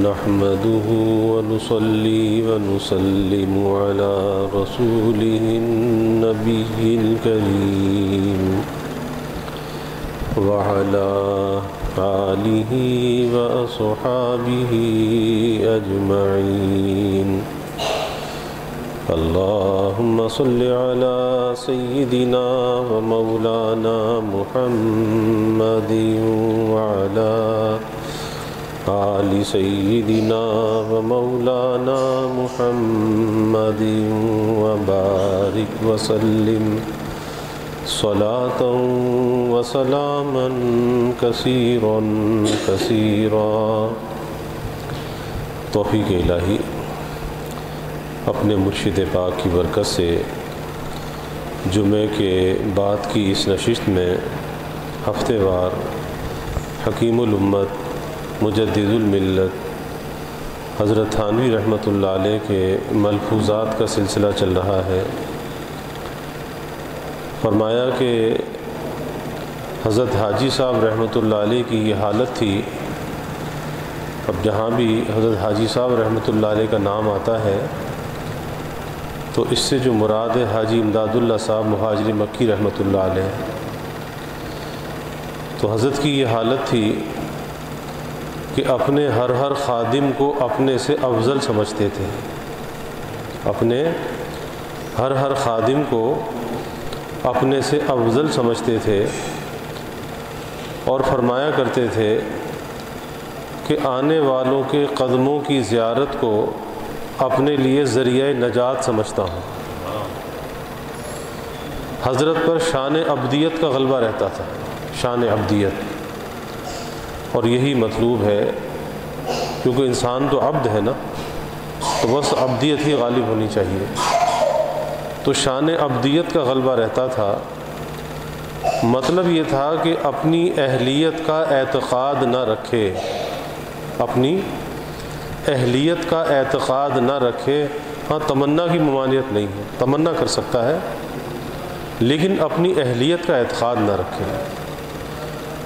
نحمده ونصلي ونسلم على رسوله النبي الكريم وعلى آله وأصحابه أجمعين. اللهم صل على سيدنا ومولانا محمد وعلى آل سيدنا ومولانا محمد وبارك وسلم صلاة وسلاما كثيرا كثيرا. توفیق الہی اپنے مرشد پاک کی برکت سے جمعے کے بعد کی اس نشست میں ہفتے وار حکیم الامت مجدد الملت حضرت تھانوی رحمۃ اللہ علیہ کے ملفوظات کا سلسلہ چل رہا ہے. فرمایا کہ حضرت حاجی صاحب رحمۃ اللہ علیہ کی یہ حالت تھی. اب جہاں بھی حضرت حاجی صاحب رحمۃ اللہ علیہ کا نام آتا ہے تو اس سے جو مراد ہے حاجی امداد اللہ صاحب مہاجر مکی رحمۃ اللہ علیہ. تو حضرت کی یہ حالت تھی کہ اپنے ہر خادم کو اپنے سے افضل سمجھتے تھے. اپنے ہر خادم کو اپنے سے افضل سمجھتے تھے اور فرمایا کرتے تھے کہ آنے والوں کے قدموں کی زیارت کو اپنے لیے ذریعہ نجات سمجھتا ہوں. حضرت پر شان عبدیت کا غلبہ رہتا تھا. شان عبدیت، اور یہی مطلوب ہے کیونکہ انسان تو عبد ہے نا، تو بس عبدیت ہی غالب ہونی چاہیے. تو شان عبدیت کا غلبہ رہتا تھا. مطلب یہ تھا کہ اپنی اہلیت کا اعتقاد نہ رکھے. اپنی اہلیت کا اعتقاد نہ رکھے. ہاں، تمنا کی ممانعت نہیں ہے، تمنا کر سکتا ہے لیکن اپنی اہلیت کا اعتقاد نہ رکھے.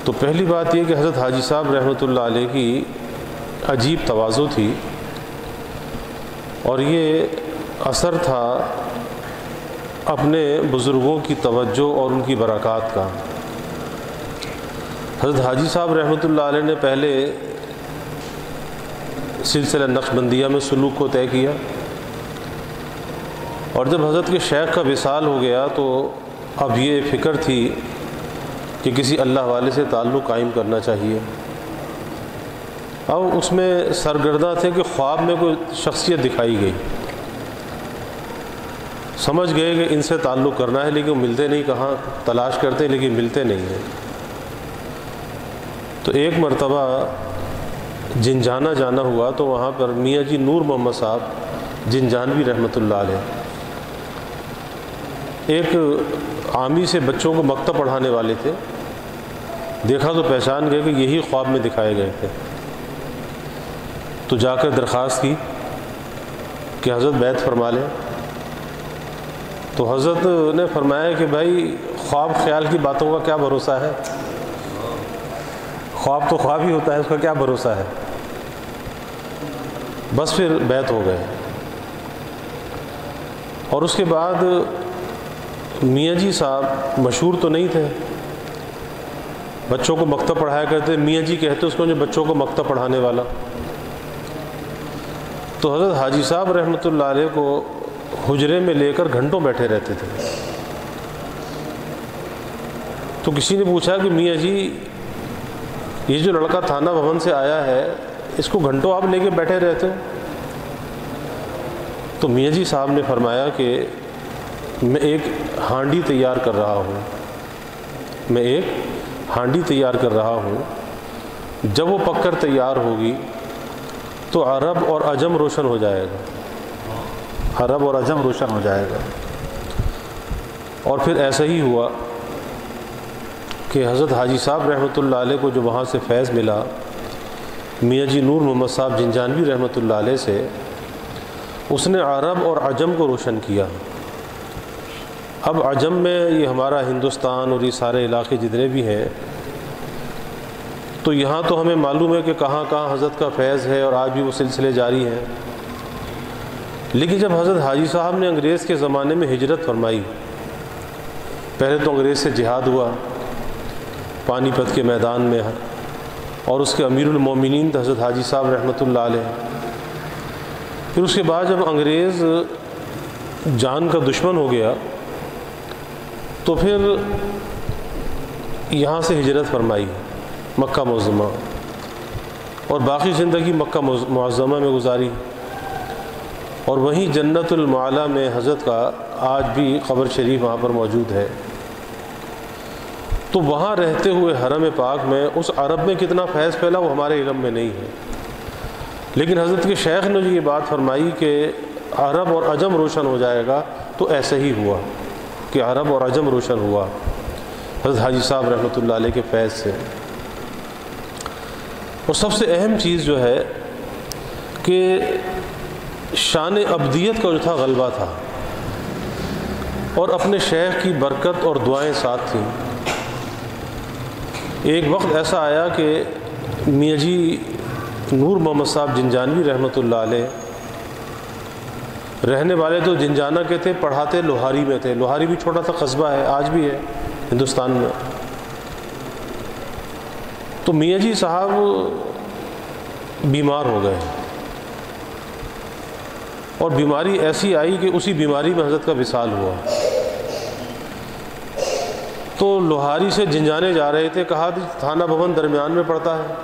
تو پہلی بات یہ کہ حضرت حاجی صاحب رحمۃ اللہ علیہ کی عجیب تواضع تھی اور یہ اثر تھا اپنے بزرگوں کی توجہ اور ان کی برکات کا. حضرت حاجی صاحب رحمۃ اللہ علیہ نے پہلے سلسلہ نقشبندیہ میں سلوک کو طے کیا، اور جب حضرت کے شیخ کا وصال ہو گیا تو اب یہ فکر تھی کہ کسی اللہ والے سے تعلق قائم کرنا چاہیے. اب اس میں سرگرداں تھے کہ خواب میں کوئی شخصیت دکھائی گئی. سمجھ گئے کہ ان سے تعلق کرنا ہے لیکن ملتے نہیں. کہاں تلاش کرتے لیکن ملتے نہیں ہیں. تو ایک مرتبہ جنجانہ جانا ہوا تو وہاں پر میاں جی نور محمد صاحب جنجانوی رحمۃ اللہ علیہ ایک عامی سے بچوں کو مکتب پڑھانے والے تھے. دیکھا تو پہچان گئے کہ یہی خواب میں دکھائے گئے تھے. تو جا کر درخواست کی کہ حضرت بیعت فرما لیں. تو حضرت نے فرمایا کہ بھائی خواب خیال کی باتوں کا کیا بھروسہ ہے. خواب تو خواب ہی ہوتا ہے، اس کا کیا بھروسہ ہے. بس پھر بیعت ہو گئے. اور اس کے بعد میاں جی صاحب مشہور تو نہیں تھے، بچوں کو مکتب پڑھایا کرتے. میاں جی کہتے اس کو جو بچوں کو مکتب پڑھانے والا. تو حضرت حاجی صاحب رحمۃ اللہ علیہ کو حجرے میں لے کر گھنٹوں بیٹھے رہتے تھے. تو کسی نے پوچھا کہ میاں جی یہ جو لڑکا تھانہ بھون سے آیا ہے اس کو گھنٹوں آپ لے کے بیٹھے رہتے ہو. تو میاں جی صاحب نے فرمایا کہ میں ایک ہانڈی تیار کر رہا ہوں. میں ایک ہانڈی تیار کر رہا ہوں. جب وہ پک کر تیار ہوگی تو عرب اور عجم روشن ہو جائے گا. عرب اور عجم روشن ہو جائے گا. اور پھر ایسا ہی ہوا کہ حضرت حاجی صاحب رحمۃ اللہ علیہ کو جو وہاں سے فیض ملا میاں جی نور محمد صاحب جنجانوی رحمۃ اللہ علیہ سے، اس نے عرب اور عجم کو روشن کیا. اب عجم میں یہ ہمارا ہندوستان اور یہ سارے علاقے جتنے بھی ہیں تو یہاں تو ہمیں معلوم ہے کہ کہاں کہاں حضرت کا فیض ہے اور آج بھی وہ سلسلے جاری ہیں، لیکن جب حضرت حاجی صاحب نے انگریز کے زمانے میں ہجرت فرمائی، پہلے تو انگریز سے جہاد ہوا پانی پت کے میدان میں، اور اس کے امیر المومنین تھے حضرت حاجی صاحب رحمۃ اللہ علیہ۔ پھر اس کے بعد جب انگریز جان کا دشمن ہو گیا تو پھر یہاں سے ہجرت فرمائی مکہ معظمہ، اور باقی زندگی مکہ معظمہ میں گزاری، اور وہیں جنت المعلیٰ میں حضرت کا آج بھی قبر شریف وہاں پر موجود ہے۔ تو وہاں رہتے ہوئے حرم پاک میں اس عرب میں کتنا فیض پھیلا وہ ہمارے علم میں نہیں ہے، لیکن حضرت کے شیخ نے جو یہ بات فرمائی کہ عرب اور عجم روشن ہو جائے گا، تو ایسے ہی ہوا کہ عرب اور عجم روشن ہوا حضرت حاجی صاحب رحمۃ اللہ علیہ کے فیض سے۔ اور سب سے اہم چیز جو ہے کہ شان ابدیت کا جو تھا غلبہ تھا، اور اپنے شیخ کی برکت اور دعائیں ساتھ تھیں۔ ایک وقت ایسا آیا کہ میاں جی نور محمد صاحب جنجانوی رحمۃ اللہ علیہ رہنے والے تو جنجانہ کے تھے، پڑھاتے لوہاری میں تھے۔ لوہاری بھی چھوٹا سا قصبہ ہے، آج بھی ہے ہندوستان میں۔ تو میاں جی صاحب بیمار ہو گئے، اور بیماری ایسی آئی کہ اسی بیماری میں حضرت کا وصال ہوا۔ تو لوہاری سے جنجانے جا رہے تھے، کہا جی تھانہ بھون درمیان میں پڑتا ہے،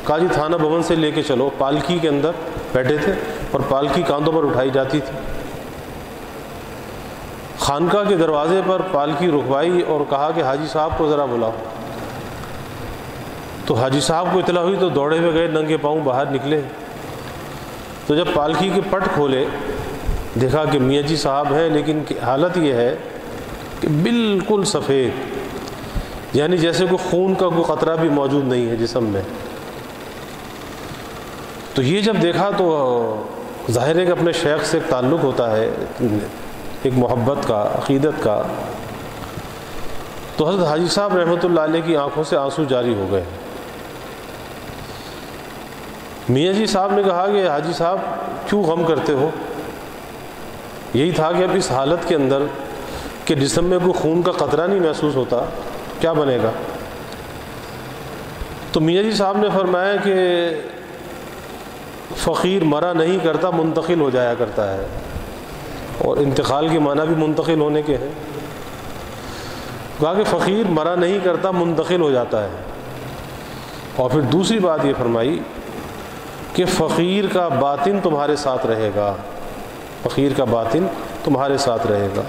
کہا جی تھانہ بھون سے لے کے چلو۔ پالکی کے اندر بیٹھے تھے اور پالکی کاندھوں پر اٹھائی جاتی تھی۔ خانقاہ کے دروازے پر پالکی رکوائی اور کہا کہ حاجی صاحب کو ذرا بلاؤ۔ تو حاجی صاحب کو اطلاع ہوئی تو دوڑے ہوئے گئے، ننگے پاؤں باہر نکلے۔ تو جب پالکی کے پٹ کھولے دیکھا کہ میاں جی صاحب ہیں، لیکن حالت یہ ہے کہ بالکل سفید، یعنی جیسے کوئی خون کا کوئی قطرہ بھی موجود نہیں ہے جسم میں۔ تو یہ جب دیکھا تو ظاہر ہے کہ اپنے شیخ سے ایک تعلق ہوتا ہے، ایک محبت کا، عقیدت کا۔ تو حضرت حاجی صاحب رحمۃ اللہ علیہ کی آنکھوں سے آنسو جاری ہو گئے۔ میاں جی صاحب نے کہا کہ حاجی صاحب کیوں غم کرتے ہو؟ یہی تھا کہ اب اس حالت کے اندر کہ جسم میں کوئی خون کا قطرہ نہیں محسوس ہوتا، کیا بنے گا؟ تو میاں جی صاحب نے فرمایا کہ فقیر مرا نہیں کرتا، منتقل ہو جایا کرتا ہے، اور انتقال کے معنی بھی منتقل ہونے کے ہیں۔ کہا کہ فقیر مرا نہیں کرتا، منتقل ہو جاتا ہے۔ اور پھر دوسری بات یہ فرمائی کہ فقیر کا باطن تمہارے ساتھ رہے گا، فقیر کا باطن تمہارے ساتھ رہے گا۔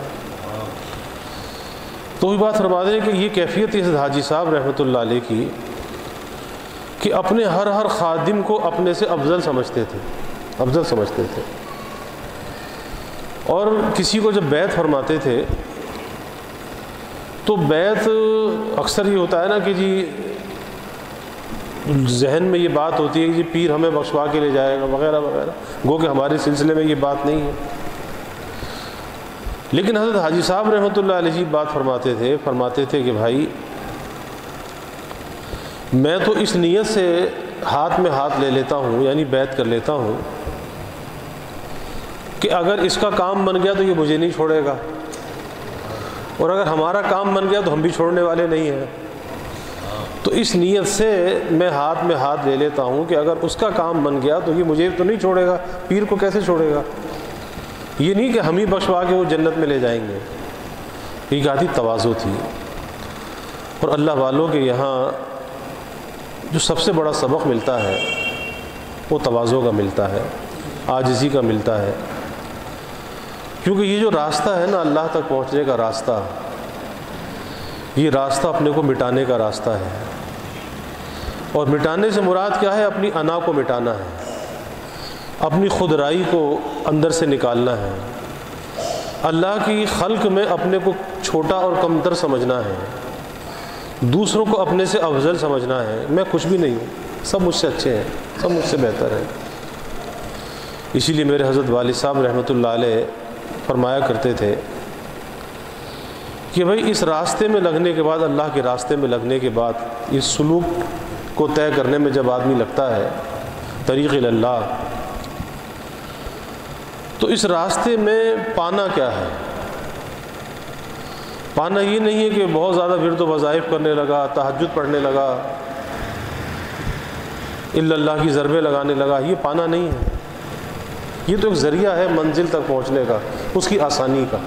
تو وہی بات فرما دیں کہ یہ کیفیت حضرت حاجی صاحب رحمۃ اللہ علیہ کی کہ اپنے ہر خادم کو اپنے سے افضل سمجھتے تھے، اور کسی کو جب بیعت فرماتے تھے تو بیعت اکثر یہ ہوتا ہے نا کہ جی ذہن میں یہ بات ہوتی ہے کہ جی پیر ہمیں بخشوا کے لے جائے گا وغیرہ وغیرہ، گو کہ ہمارے سلسلے میں یہ بات نہیں ہے۔ لیکن حضرت حاجی صاحب رحمۃ اللہ علیہ جی بات فرماتے تھے کہ بھائی میں تو اس نیت سے ہاتھ میں ہاتھ لے لیتا ہوں، یعنی بیعت کر لیتا ہوں کہ اگر اس کا کام بن گیا تو یہ مجھے نہیں چھوڑے گا، اور اگر ہمارا کام بن گیا تو ہم بھی چھوڑنے والے نہیں ہیں۔ تو اس نیت سے میں ہاتھ میں ہاتھ لے لیتا ہوں کہ اگر اس کا کام بن گیا تو یہ مجھے تو نہیں چھوڑے گا، پیر کو کیسے چھوڑے گا؟ یہ نہیں کہ ہم ہی بخشوا کے وہ جنت میں لے جائیں گے۔ یہ ذاتی تواضع تھی، اور اللہ والوں کے یہاں جو سب سے بڑا سبق ملتا ہے وہ تواضع کا ملتا ہے، عاجزی کا ملتا ہے، کیونکہ یہ جو راستہ ہے نا اللہ تک پہنچنے کا راستہ، یہ راستہ اپنے کو مٹانے کا راستہ ہے، اور مٹانے سے مراد کیا ہے؟ اپنی انا کو مٹانا ہے، اپنی خودرائی کو اندر سے نکالنا ہے، اللہ کی خلق میں اپنے کو چھوٹا اور کمتر سمجھنا ہے، دوسروں کو اپنے سے افضل سمجھنا ہے۔ میں کچھ بھی نہیں ہوں، سب مجھ سے اچھے ہیں، سب مجھ سے بہتر ہیں۔ اسی لیے میرے حضرت والد صاحب رحمۃ اللہ علیہ فرمایا کرتے تھے کہ بھائی اس راستے میں لگنے کے بعد، اللہ کے راستے میں لگنے کے بعد، اس سلوک کو کو طے کرنے میں جب آدمی لگتا ہے طریق اللہ، تو اس راستے میں پانا کیا ہے؟ پانا یہ نہیں ہے کہ بہت زیادہ ورد و وظائف کرنے لگا، تہجد پڑھنے لگا، الا اللہ کی ضربیں لگانے لگا، یہ پانا نہیں ہے۔ یہ تو ایک ذریعہ ہے منزل تک پہنچنے کا، اس کی آسانی کا۔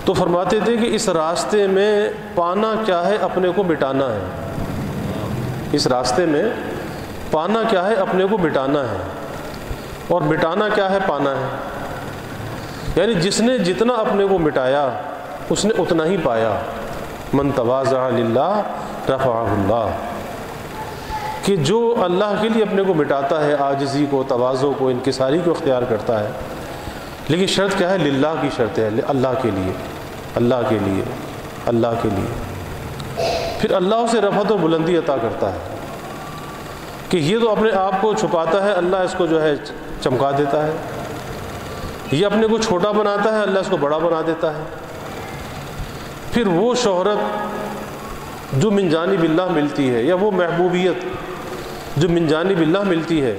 تو فرماتے تھے کہ اس راستے میں پانا کیا ہے؟ اپنے کو مٹانا ہے۔ اس راستے میں پانا کیا ہے؟ اپنے کو مٹانا ہے۔ اور مٹانا کیا ہے؟ پانا ہے۔ یعنی جس نے جتنا اپنے کو مٹایا اس نے اتنا ہی پایا۔ من تواضع للہ رفعہ اللہ، کہ جو اللہ کے لیے اپنے کو مٹاتا ہے، عاجزی کو، تواضع کو، انکساری کو اختیار کرتا ہے، لیکن شرط کیا ہے؟ للہ کی شرط ہے، اللہ کے لیے، اللہ کے لیے، اللہ کے لیے۔ پھر اللہ اسے رفعت اور بلندی عطا کرتا ہے کہ یہ تو اپنے آپ کو چھپاتا ہے، اللہ اس کو جو ہے چمکا دیتا ہے۔ یہ اپنے کو چھوٹا بناتا ہے، اللہ اس کو بڑا بنا دیتا ہے۔ پھر وہ شہرت جو من جانب اللہ ملتی ہے، یا وہ محبوبیت جو من جانب اللہ ملتی ہے،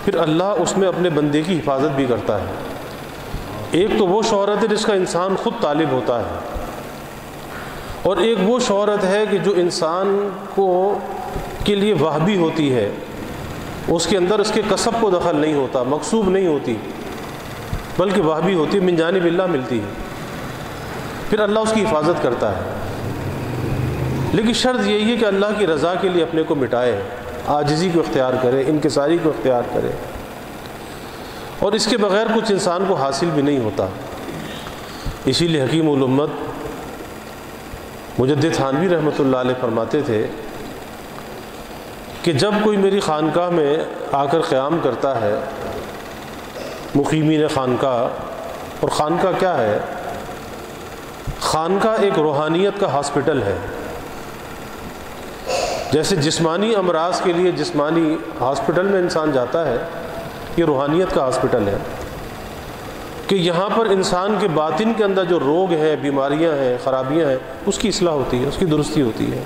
پھر اللہ اس میں اپنے بندے کی حفاظت بھی کرتا ہے۔ ایک تو وہ شہرت ہے جس کا انسان خود طالب ہوتا ہے، اور ایک وہ شہرت ہے کہ جو انسان کے لیے واہبی ہوتی ہے، اس کے اندر اس کے کسب کو دخل نہیں ہوتا، مکسوب نہیں ہوتی، بلکہ واہبی ہوتی ہے، من جانب اللہ ملتی ہے۔ پھر اللہ اس کی حفاظت کرتا ہے، لیکن شرط یہی ہے کہ اللہ کی رضا کے لیے اپنے کو مٹائے، عاجزی کو اختیار کرے، انکساری کو اختیار کرے، اور اس کے بغیر کچھ انسان کو حاصل بھی نہیں ہوتا۔ اسی لیے حکیم الامت مجدد تھانوی رحمۃ اللہ علیہ فرماتے تھے کہ جب کوئی میری خانقاہ میں آ کر قیام کرتا ہے، مقیمین خانقاہ، اور خانقاہ کیا ہے؟ خانقاہ ایک روحانیت کا ہاسپٹل ہے۔ جیسے جسمانی امراض کے لیے جسمانی ہاسپٹل میں انسان جاتا ہے، یہ روحانیت کا ہاسپٹل ہے کہ یہاں پر انسان کے باطن کے اندر جو روگ ہیں، بیماریاں ہیں، خرابیاں ہیں، اس کی اصلاح ہوتی ہے، اس کی درستی ہوتی ہے۔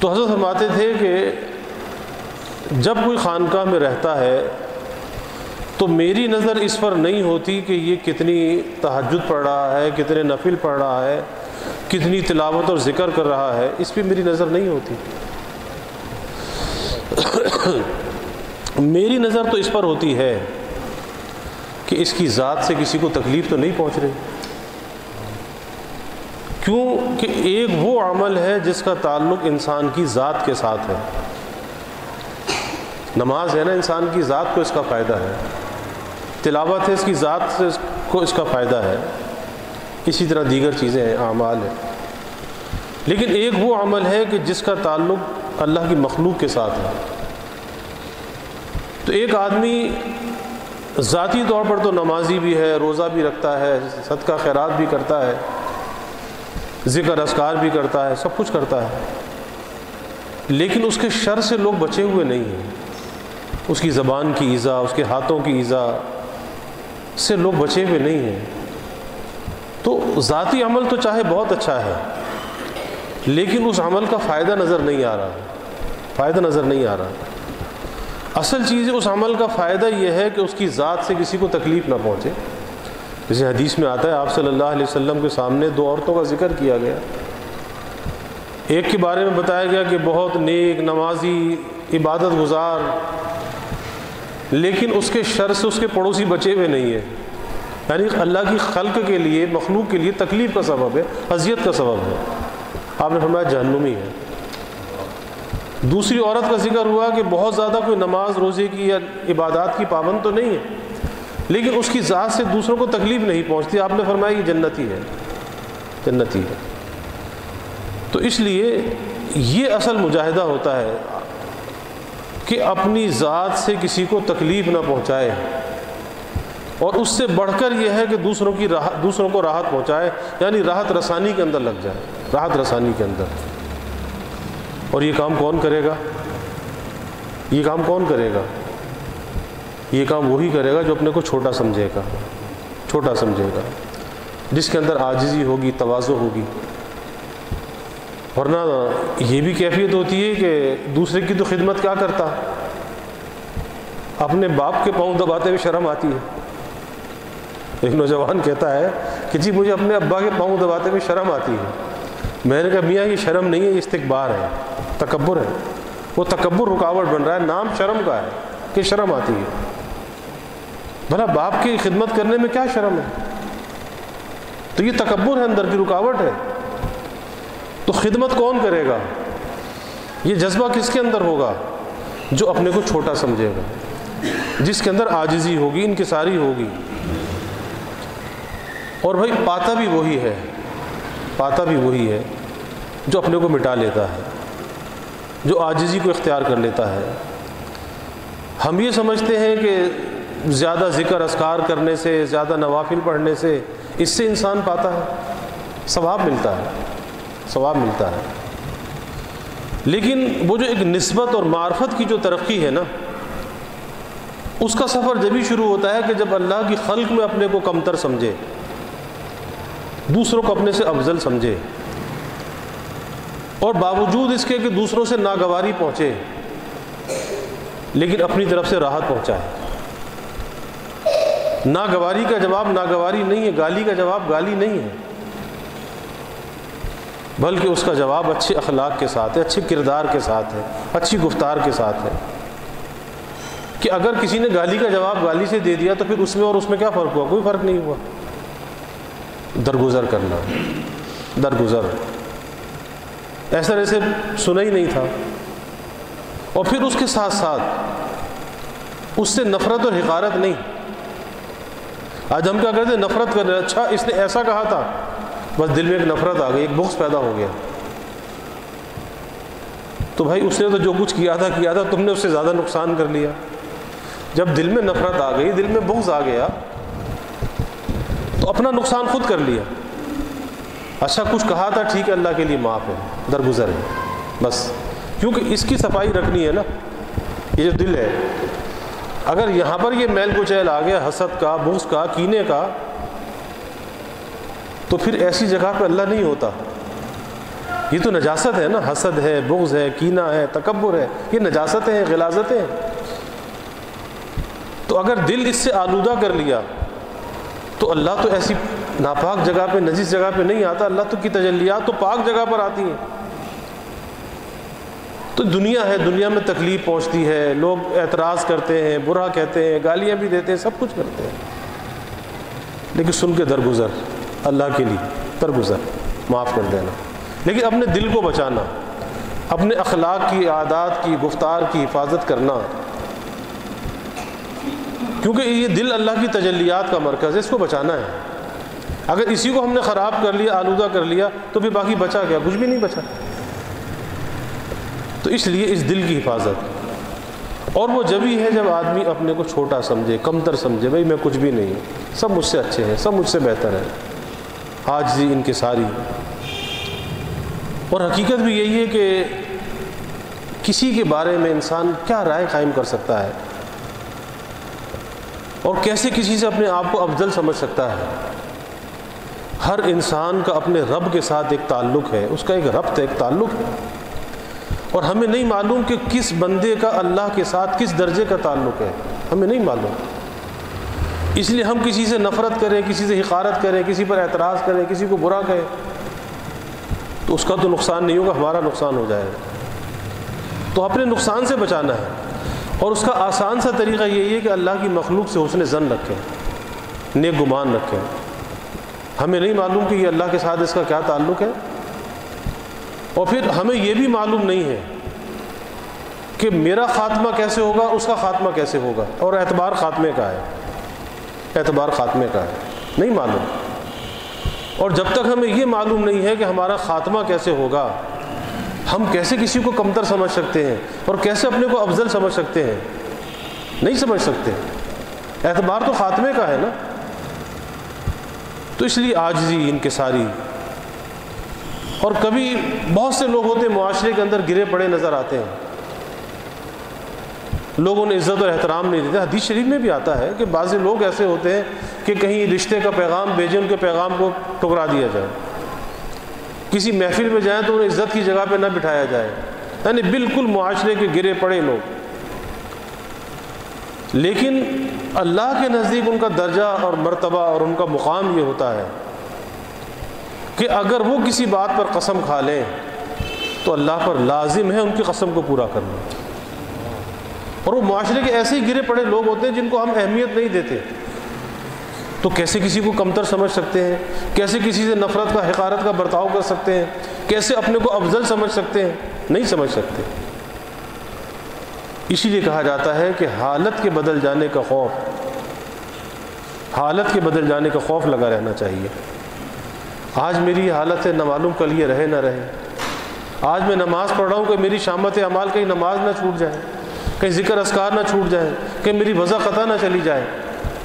تو حضرت فرماتے تھے کہ جب کوئی خانقاہ میں رہتا ہے تو میری نظر اس پر نہیں ہوتی کہ یہ کتنی تہجد پڑھ رہا ہے، کتنے نفل پڑھ رہا ہے، کتنی تلاوت اور ذکر کر رہا ہے، اس پہ میری نظر نہیں ہوتی۔ میری نظر تو اس پر ہوتی ہے کہ اس کی ذات سے کسی کو تکلیف تو نہیں پہنچ رہی، کیوں کہ ایک وہ عمل ہے جس کا تعلق انسان کی ذات کے ساتھ ہے۔ نماز ہے نا، انسان کی ذات کو اس کا فائدہ ہے، تلاوت ہے، اس کی ذات سے کو اس کا فائدہ ہے، اسی طرح دیگر چیزیں ہیں، اعمال ہیں۔ لیکن ایک وہ عمل ہے کہ جس کا تعلق اللہ کی مخلوق کے ساتھ ہے۔ تو ایک آدمی ذاتی طور پر تو نمازی بھی ہے، روزہ بھی رکھتا ہے، صدقہ خیرات بھی کرتا ہے، ذکر اذکار بھی کرتا ہے، سب کچھ کرتا ہے، لیکن اس کے شر سے لوگ بچے ہوئے نہیں ہیں۔ اس کی زبان کی ایذا، اس کے ہاتھوں کی ایذا سے لوگ بچے ہوئے نہیں ہیں۔ تو ذاتی عمل تو چاہے بہت اچھا ہے، لیکن اس عمل کا فائدہ نظر نہیں آ رہا، فائدہ نظر نہیں آ رہا۔ اصل چیز اس عمل کا فائدہ یہ ہے کہ اس کی ذات سے کسی کو تکلیف نہ پہنچے۔ جیسے حدیث میں آتا ہے، آپ صلی اللہ علیہ وسلم کے سامنے دو عورتوں کا ذکر کیا گیا۔ ایک کے بارے میں بتایا گیا کہ بہت نیک، نمازی، عبادت گزار، لیکن اس کے شر سے اس کے پڑوسی بچے ہوئے نہیں ہیں، یعنی اللہ کی خلق کے لیے، مخلوق کے لیے تکلیف کا سبب ہے، اذیت کا سبب ہے۔ آپ نے فرمایا جہنمی ہے۔ دوسری عورت کا ذکر ہوا کہ بہت زیادہ کوئی نماز روزے کی یا عبادات کی پابند تو نہیں ہے، لیکن اس کی ذات سے دوسروں کو تکلیف نہیں پہنچتی۔ آپ نے فرمایا یہ جنتی ہے، جنتی ہے۔ تو اس لیے یہ اصل مجاہدہ ہوتا ہے کہ اپنی ذات سے کسی کو تکلیف نہ پہنچائے، اور اس سے بڑھ کر یہ ہے کہ دوسروں کو راحت پہنچائے، یعنی راحت رسانی کے اندر لگ جائے، راحت رسانی کے اندر۔ اور یہ کام کون کرے گا؟ یہ کام کون کرے گا؟ یہ کام وہی کرے گا جو اپنے کو چھوٹا سمجھے گا، چھوٹا سمجھے گا، جس کے اندر عاجزی ہوگی، تواضع ہوگی۔ ورنہ یہ بھی کیفیت ہوتی ہے کہ دوسرے کی تو خدمت کیا کرتا، اپنے باپ کے پاؤں دباتے ہوئے شرم آتی ہے۔ ایک نوجوان کہتا ہے کہ جی مجھے اپنے ابا کے پاؤں دباتے ہوئے شرم آتی ہے۔ میں نے کہا میاں یہ شرم نہیں ہے، یہ استکبار ہے، تکبر ہے۔ وہ تکبر رکاوٹ بن رہا ہے، نام شرم کا ہے کہ شرم آتی ہے۔ بھلا باپ کی خدمت کرنے میں کیا شرم ہے؟ تو یہ تکبر ہے، اندر کی رکاوٹ ہے۔ تو خدمت کون کرے گا؟ یہ جذبہ کس کے اندر ہوگا؟ جو اپنے کو چھوٹا سمجھے گا، جس کے اندر عاجزی ہوگی، انکساری ہوگی۔ اور بھائی پاتا بھی وہی ہے، پاتا بھی وہی ہے جو اپنے کو مٹا لیتا ہے، جو عاجزی کو اختیار کر لیتا ہے۔ ہم یہ سمجھتے ہیں کہ زیادہ ذکر اذکار کرنے سے، زیادہ نوافل پڑھنے سے، اس سے انسان پاتا ہے، ثواب ملتا ہے، ثواب ملتا ہے۔ لیکن وہ جو ایک نسبت اور معرفت کی جو ترقی ہے نا، اس کا سفر جبھی شروع ہوتا ہے کہ جب اللہ کی خلق میں اپنے کو کمتر سمجھے، دوسروں کو اپنے سے افضل سمجھے، اور باوجود اس کے کہ دوسروں سے ناگواری پہنچے لیکن اپنی طرف سے راحت پہنچائے۔ ناگواری کا جواب ناگواری نہیں ہے، گالی کا جواب گالی نہیں ہے، بلکہ اس کا جواب اچھے اخلاق کے ساتھ ہے، اچھے کردار کے ساتھ ہے، اچھی گفتار کے ساتھ ہے۔ کہ اگر کسی نے گالی کا جواب گالی سے دے دیا تو پھر اس میں اور اس میں کیا فرق ہوا؟ کوئی فرق نہیں ہوا۔ درگزر کرنا، درگزر، ایسا ایسے سنا ہی نہیں تھا۔ اور پھر اس کے ساتھ ساتھ اس سے نفرت اور حقارت نہیں۔ آج ہم کیا کہتے ہیں؟ نفرت کر رہے، اچھا اس نے ایسا کہا تھا، بس دل میں ایک نفرت آ گئی، ایک بغض پیدا ہو گیا۔ تو بھائی اس نے تو جو کچھ کیا تھا، تم نے اس سے زیادہ نقصان کر لیا۔ جب دل میں نفرت آ گئی، دل میں بغض آ گیا، تو اپنا نقصان خود کر لیا۔ اچھا کچھ کہا تھا، ٹھیک ہے، اللہ کے لیے معاف ہے، درگزر ہے بس، کیونکہ اس کی صفائی رکھنی ہے نا۔ یہ جو دل ہے، اگر یہاں پر یہ میل کچیل آ گیا، حسد کا، بغض کا، کینے کا، تو پھر ایسی جگہ پہ اللہ نہیں ہوتا۔ یہ تو نجاست ہے نا، حسد ہے، بغض ہے، کینہ ہے، تکبر ہے، یہ نجاستیں ہیں، غلاظتیں ہیں۔ تو اگر دل اس سے آلودہ کر لیا تو اللہ تو ایسی ناپاک جگہ پہ، نجس جگہ پہ نہیں آتا، اللہ تو کی تجلیات تو پاک جگہ پر آتی ہیں۔ تو دنیا ہے، دنیا میں تکلیف پہنچتی ہے، لوگ اعتراض کرتے ہیں، برا کہتے ہیں، گالیاں بھی دیتے ہیں، سب کچھ کرتے ہیں، لیکن سن کے درگزر، اللہ کے لیے درگزر، معاف کر دینا۔ لیکن اپنے دل کو بچانا، اپنے اخلاق کی، عادات کی، گفتار کی حفاظت کرنا، کیونکہ یہ دل اللہ کی تجلیات کا مرکز ہے، اس کو بچانا ہے۔ اگر اسی کو ہم نے خراب کر لیا، آلودہ کر لیا، تو پھر باقی بچا کیا؟ کچھ بھی نہیں بچا۔ تو اس لیے اس دل کی حفاظت، اور وہ جبھی ہے جب آدمی اپنے کو چھوٹا سمجھے، کمتر سمجھے، بھائی میں کچھ بھی نہیں ہوں، سب مجھ سے اچھے ہیں، سب مجھ سے بہتر ہے، عاجزی، انکساری۔ اور حقیقت بھی یہی ہے کہ کسی کے بارے میں انسان کیا رائے قائم کر سکتا ہے، اور کیسے کسی سے اپنے آپ کو افضل سمجھ سکتا ہے؟ ہر انسان کا اپنے رب کے ساتھ ایک تعلق ہے، اس کا ایک ربط ہے، ایک تعلق ہے، اور ہمیں نہیں معلوم کہ کس بندے کا اللہ کے ساتھ کس درجے کا تعلق ہے، ہمیں نہیں معلوم۔ اس لیے ہم کسی سے نفرت کریں، کسی سے حقارت کریں، کسی پر اعتراض کریں، کسی کو برا کہیں، تو اس کا تو نقصان نہیں ہوگا، ہمارا نقصان ہو جائے گا۔ تو اپنے نقصان سے بچانا ہے، اور اس کا آسان سا طریقہ یہی ہے کہ اللہ کی مخلوق سے حسن ظن رکھیں، نیک گمان رکھیں۔ ہمیں نہیں معلوم کہ یہ اللہ کے ساتھ اس کا کیا تعلق ہے، اور پھر ہمیں یہ بھی معلوم نہیں ہے کہ میرا خاتمہ کیسے ہوگا، اس کا خاتمہ کیسے ہوگا، اور اعتبار خاتمے کا ہے، اعتبار خاتمے کا ہے، نہیں معلوم۔ اور جب تک ہمیں یہ معلوم نہیں ہے کہ ہمارا خاتمہ کیسے ہوگا، ہم کیسے کسی کو کمتر سمجھ سکتے ہیں اور کیسے اپنے کو افضل سمجھ سکتے ہیں؟ نہیں سمجھ سکتے۔ اعتبار تو خاتمے کا ہے نا۔ تو اس لیے عاجزی، انکساری۔ اور کبھی بہت سے لوگ ہوتے ہیں معاشرے کے اندر گرے پڑے نظر آتے ہیں، لوگوں نے عزت اور احترام نہیں دیتے۔ حدیث شریف میں بھی آتا ہے کہ بعض لوگ ایسے ہوتے ہیں کہ کہیں رشتے کا پیغام بھیجیں، ان کے پیغام کو ٹکرا دیا جائے، کسی محفل میں جائیں تو انہیں عزت کی جگہ پہ نہ بٹھایا جائے، یعنی بالکل معاشرے کے گرے پڑے لوگ، لیکن اللہ کے نزدیک ان کا درجہ اور مرتبہ اور ان کا مقام یہ ہوتا ہے کہ اگر وہ کسی بات پر قسم کھا لیں تو اللہ پر لازم ہے ان کی قسم کو پورا کرنا، اور وہ معاشرے کے ایسے ہی گرے پڑے لوگ ہوتے ہیں جن کو ہم اہمیت نہیں دیتے، تو کیسے کسی کو کمتر سمجھ سکتے ہیں، کیسے کسی سے نفرت کا حقارت کا برتاؤ کر سکتے ہیں، کیسے اپنے کو افضل سمجھ سکتے ہیں؟ نہیں سمجھ سکتے۔ اسی لیے کہا جاتا ہے کہ حالت کے بدل جانے کا خوف لگا رہنا چاہیے۔ آج میری حالت ہے، نہ معلوم کل یہ رہے نہ رہے۔ آج میں نماز پڑھ رہا ہوں کہ میری شامت اعمال کہیں نماز نہ چھوٹ جائے، کہیں ذکر اذکار نہ چھوٹ جائے، کہیں میری وضع قطع نہ چلی جائے۔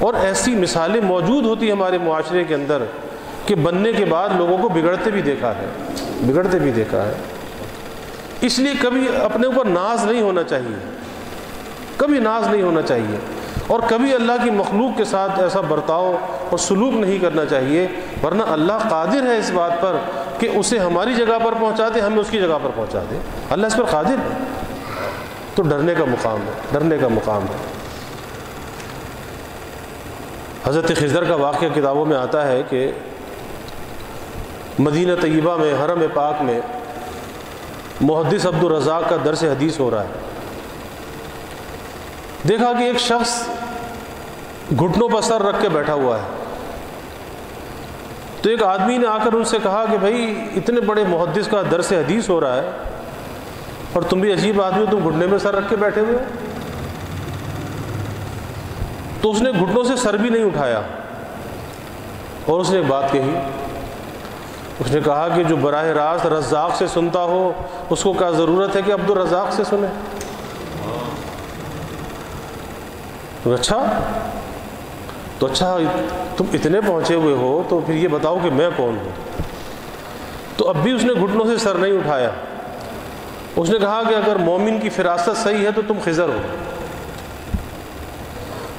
اور ایسی مثالیں موجود ہوتی ہمارے معاشرے کے اندر کہ بننے کے بعد لوگوں کو بگڑتے بھی دیکھا ہے۔ اس لیے کبھی اپنے اوپر ناز نہیں ہونا چاہیے، اور کبھی اللہ کی مخلوق کے ساتھ ایسا برتاؤ اور سلوک نہیں کرنا چاہیے، ورنہ اللہ قادر ہے اس بات پر کہ اسے ہماری جگہ پر پہنچا دے، ہمیں اس کی جگہ پر پہنچا دے۔ اللہ اس پر قادر ہے، تو ڈرنے کا مقام ہے۔ حضرت خضر کا واقعہ کتابوں میں آتا ہے کہ مدینہ طیبہ میں حرم پاک میں محدث عبد الرزاق کا درس حدیث ہو رہا ہے۔ دیکھا کہ ایک شخص گھٹنوں پر سر رکھ کے بیٹھا ہوا ہے، تو ایک آدمی نے آ کر ان سے کہا کہ بھائی اتنے بڑے محدث کا درس حدیث ہو رہا ہے اور تم بھی عجیب آدمی ہو، تم گھٹنے میں سر رکھ کے بیٹھے ہوئے ہو۔ تو اس نے گھٹنوں سے سر بھی نہیں اٹھایا، اور اس نے ایک بات کہی، اس نے کہا کہ جو براہ راست رزاق سے سنتا ہو اس کو کیا ضرورت ہے کہ عبد الرزاق سے سنے؟ تو اچھا تم اتنے پہنچے ہوئے ہو تو پھر یہ بتاؤ کہ میں کون ہوں؟ تو اب بھی اس نے گھٹنوں سے سر نہیں اٹھایا۔ اس نے کہا کہ اگر مومن کی فراست صحیح ہے تو تم خضر ہو۔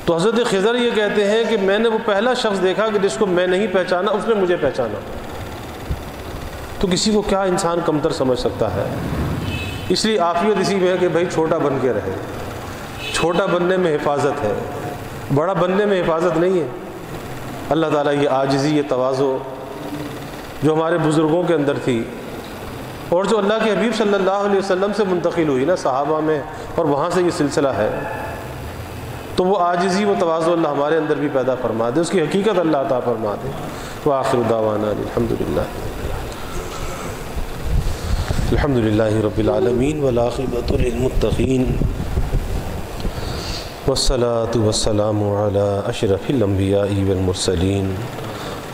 تو حضرت خضر یہ کہتے ہیں کہ میں نے وہ پہلا شخص دیکھا کہ جس کو میں نہیں پہچانا، اس نے مجھے پہچانا۔ تو کسی کو کیا انسان کمتر سمجھ سکتا ہے؟ اس لیے عافیت اسی میں ہے کہ بھائی چھوٹا بن کے رہے۔ چھوٹا بننے میں حفاظت ہے، بڑا بننے میں حفاظت نہیں ہے۔ اللہ تعالیٰ یہ عاجزی، یہ تواضع جو ہمارے بزرگوں کے اندر تھی، اور جو اللہ کے حبیب صلی اللہ علیہ وسلم سے منتقل ہوئی نا صحابہ میں، اور وہاں سے یہ سلسلہ ہے، تو وہ عاجزی، وہ تواضع اللہ ہمارے اندر بھی پیدا فرما دے، اس کی حقیقت اللہ عطا فرما دے۔ وآخر دعوانا الحمدللہ رب العالمین والعاقبۃ للمتقین والصلاة والسلام علی اشرف الانبیاء والمرسلین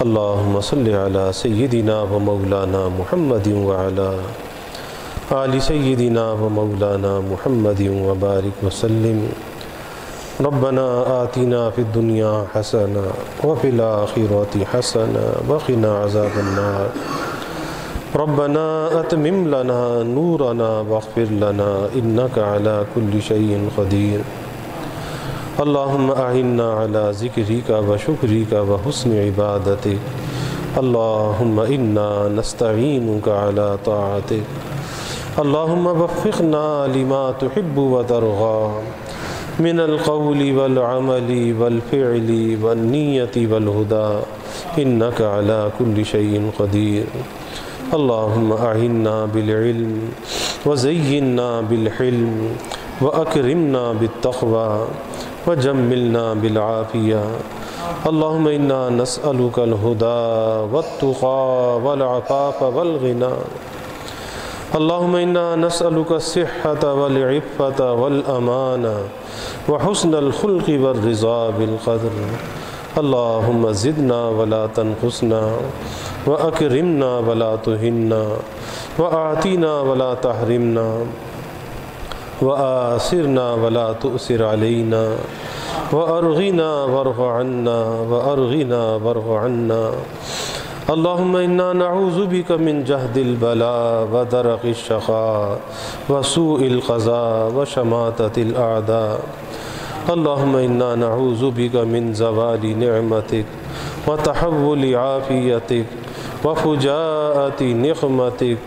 اللہم صل علی سیدنا و مولانا محمد وعلی آل سیدنا و مولانا محمد وبارک وسلم۔ ربنا آتنا فی الدنیا حسنہ وفی الآخرۃ حسنہ وقنا عذاب النار۔ ربنا اتمم لنا نورنا واغفر لنا انک علی کل شیء قدیر۔ اللہم اعنا علی ذکرک و شکرک و حسن عبادتک۔ اللہم انا نستعینک علی طاعتک۔ اللہم وفقنا لما تحب و ترضی من القول والعمل والفعل والنیت والہدى انک علی کل شیء قدیر۔ اللہم اعنا بالعلم وزیننا بالحلم واکرمنا بالتقوی وجملنا بالعافیہ۔ اللہم انا نسألک الہدى والتقى والعفاف والغنى۔ اللہم انا نسألک الصحة والعفة والأمانة وحسن الخلق والرضا بالقدر۔ اللہم زدنا ولا تنقصنا وأکرمنا ولا تہنا وأعطنا ولا تحرمنا وآثرنا ولا تؤثر علینا وأرغنا وارض عنا وأرغنا وارض عنا۔ اللہم انا نعوذ بک من جہد البلاء ودرک الشقاء وسوء القضاء وشماتة الأعداء۔ اللہم انا نعوذ بک من زوال نعمتک وتحول عافیتک وفجاءة نقمتك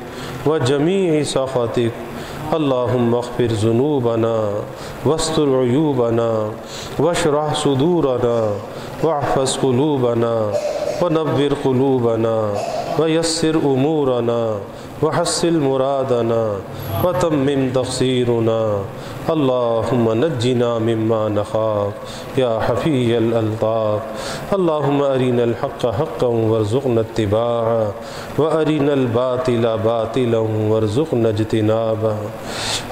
وجميع سخطك اللهم اغفر ذنوبنا واستر عيوبنا واشرح صدورنا واحفظ قلوبنا ونور قلوبنا ويسر أمورنا وحصل مرادنا وتمم تقصيرنا اللهم نجنا مما نخاف يا حفي الألطاف اللهم أرنا الحق حقا وارزقنا اتباعه وأرنا الباطل باطلا وارزقنا اجتنابه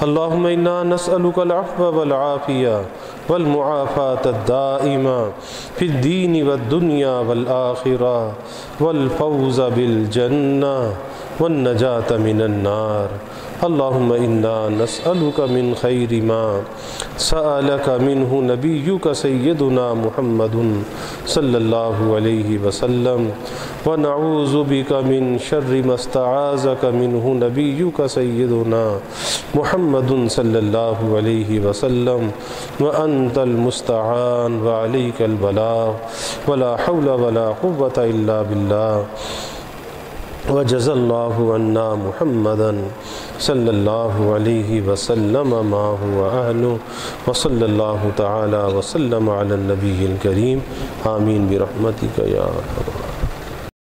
اللهم إنا نسألك العفو والعافية والمعافاة الدائمة في الدين والدنيا والآخرة والفوز بالجنة والنجاة من النار اللهم إنا نسألك من خير ما سألك منه نبيك سيدنا محمد صلى الله عليه وسلم ونعوذ بك من شر ما استعاذك منه نبيك سيدنا محمد صلى الله عليه وسلم وأنت المستعان وعليك البلاغ ولا حول ولا قوة إلا بالله وجزا الله عنا محمدا صلى الله عليه وسلم ما هو أهله وصلى الله تعالى وسلم على النبي الكريم آمين برحمتك يا أرحم